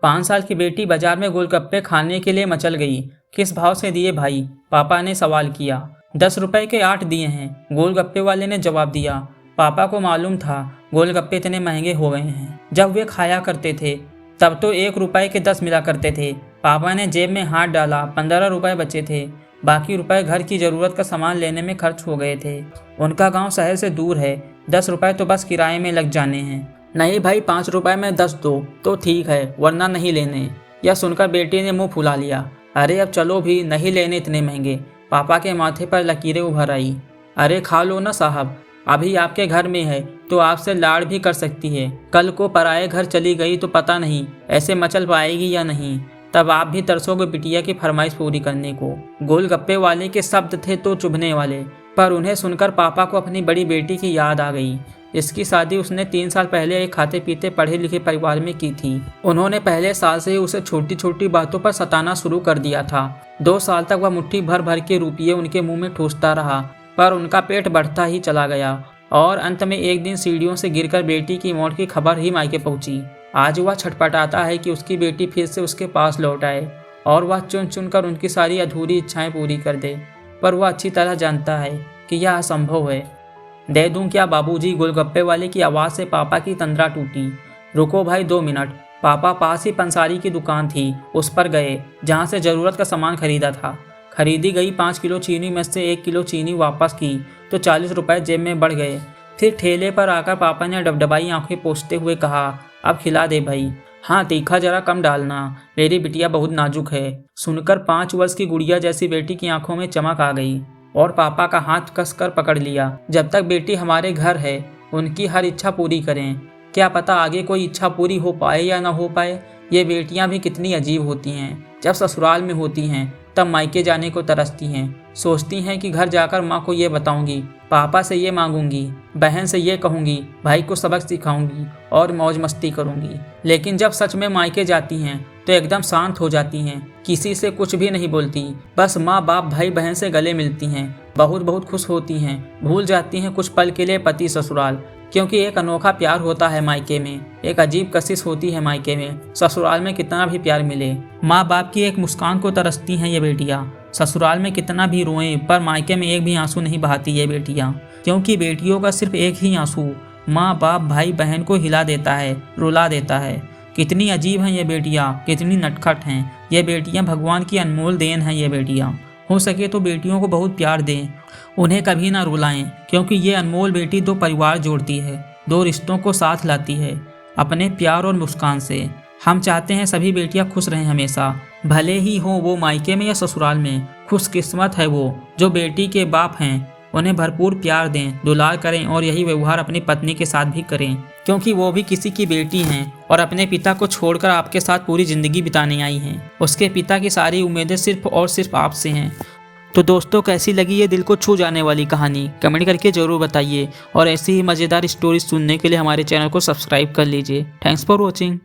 5 साल की बेटी बाजार में गोलगप्पे खाने के लिए मचल गई। किस भाव से दिए भाई? पापा ने सवाल किया। 10 रुपए के 8 दिए हैं, गोलगप्पे वाले ने जवाब दिया। पापा को मालूम था गोलगप्पे इतने महंगे हो गए हैं। जब वे खाया करते थे तब तो 1 रुपए के 10 मिला करते थे। पापा ने जेब में हाथ डाला, 15 रुपए बचे थे। बाकी रुपए घर की ज़रूरत का सामान लेने में खर्च हो गए थे। उनका गांव शहर से दूर है, 10 रुपए तो बस किराए में लग जाने हैं। नहीं भाई, 5 रुपए में 10 दो तो ठीक है, वरना नहीं लेने। यह सुनकर बेटी ने मुंह फुला लिया। अरे अब चलो भी, नहीं लेने इतने महंगे। पापा के माथे पर लकीरें उभर आई। अरे खा लो ना साहब, अभी आपके घर में है तो आपसे लाड़ भी कर सकती है। कल को पराए घर चली गई तो पता नहीं ऐसे मचल पाएगी या नहीं। तब आप भी तरसोगे बिटिया की फरमाइश पूरी करने को। गोलगप्पे वाले के शब्द थे तो चुभने वाले, पर उन्हें सुनकर पापा को अपनी बड़ी बेटी की याद आ गई। इसकी शादी उसने 3 साल पहले एक खाते पीते पढ़े लिखे परिवार में की थी। उन्होंने पहले साल से ही उसे छोटी छोटी बातों पर सताना शुरू कर दिया था। 2 साल तक वह मुट्ठी भर भर के रुपये उनके मुंह में ठूसता रहा, पर उनका पेट बढ़ता ही चला गया और अंत में एक दिन सीढ़ियों से गिरकर बेटी की मौत की खबर ही मायके पहुंची। आज वह छटपटाता है कि उसकी बेटी फिर से उसके पास लौट आए और वह चुन चुन कर उनकी सारी अधूरी इच्छाएं पूरी कर दे, पर वह अच्छी तरह जानता है कि यह असंभव है। दे दूं क्या बाबूजी? गोलगप्पे वाले की आवाज़ से पापा की तंद्रा टूटी। रुको भाई 2 मिनट। पापा पास ही पंसारी की दुकान थी, उस पर गए जहाँ से ज़रूरत का सामान खरीदा था। खरीदी गई 5 किलो चीनी में से 1 किलो चीनी वापस की तो 40 रुपए जेब में बढ़ गए। फिर ठेले पर आकर पापा ने डबडबाई आंखें पोंछते हुए कहा, अब खिला दे भाई। हाँ, तीखा जरा कम डालना, मेरी बिटिया बहुत नाजुक है। सुनकर 5 वर्ष की गुड़िया जैसी बेटी की आंखों में चमक आ गई और पापा का हाथ कसकर पकड़ लिया। जब तक बेटी हमारे घर है उनकी हर इच्छा पूरी करें। क्या पता आगे कोई इच्छा पूरी हो पाए या ना हो पाए। ये बेटियां भी कितनी अजीब होती हैं। जब ससुराल में होती हैं तब मायके जाने को तरसती हैं। सोचती हैं कि घर जाकर माँ को ये बताऊंगी, पापा से ये मांगूंगी, बहन से ये कहूंगी, भाई को सबक सिखाऊंगी और मौज मस्ती करूंगी। लेकिन जब सच में मायके जाती हैं तो एकदम शांत हो जाती हैं, किसी से कुछ भी नहीं बोलती, बस माँ बाप भाई बहन से गले मिलती हैं, बहुत बहुत खुश होती हैं, भूल जाती हैं कुछ पल के लिए पति ससुराल। क्योंकि एक अनोखा प्यार होता है मायके में, एक अजीब कशिश होती है मायके में। ससुराल में कितना भी प्यार मिले, माँ बाप की एक मुस्कान को तरसती हैं ये बेटियाँ। ससुराल में कितना भी रोएं पर मायके में एक भी आंसू नहीं बहाती ये बेटियाँ, क्योंकि बेटियों का सिर्फ एक ही आंसू माँ बाप भाई बहन को हिला देता है, रुला देता है। कितनी अजीब हैं ये बेटियाँ, कितनी नटखट हैं ये बेटियाँ। भगवान की अनमोल देन हैं ये बेटियाँ। हो सके तो बेटियों को बहुत प्यार दें, उन्हें कभी ना रुलाएं, क्योंकि ये अनमोल बेटी 2 परिवार जोड़ती है, 2 रिश्तों को साथ लाती है अपने प्यार और मुस्कान से। हम चाहते हैं सभी बेटियां खुश रहें हमेशा, भले ही हो वो मायके में या ससुराल में। खुशकिस्मत है वो जो बेटी के बाप हैं, उन्हें भरपूर प्यार दें, दुलार करें और यही व्यवहार अपनी पत्नी के साथ भी करें, क्योंकि वो भी किसी की बेटी हैं और अपने पिता को छोड़कर आपके साथ पूरी ज़िंदगी बिताने आई हैं। उसके पिता की सारी उम्मीदें सिर्फ और सिर्फ आपसे हैं। तो दोस्तों, कैसी लगी ये दिल को छू जाने वाली कहानी? कमेंट करके ज़रूर बताइए और ऐसी ही मज़ेदार स्टोरी सुनने के लिए हमारे चैनल को सब्सक्राइब कर लीजिए। Thanks for watching.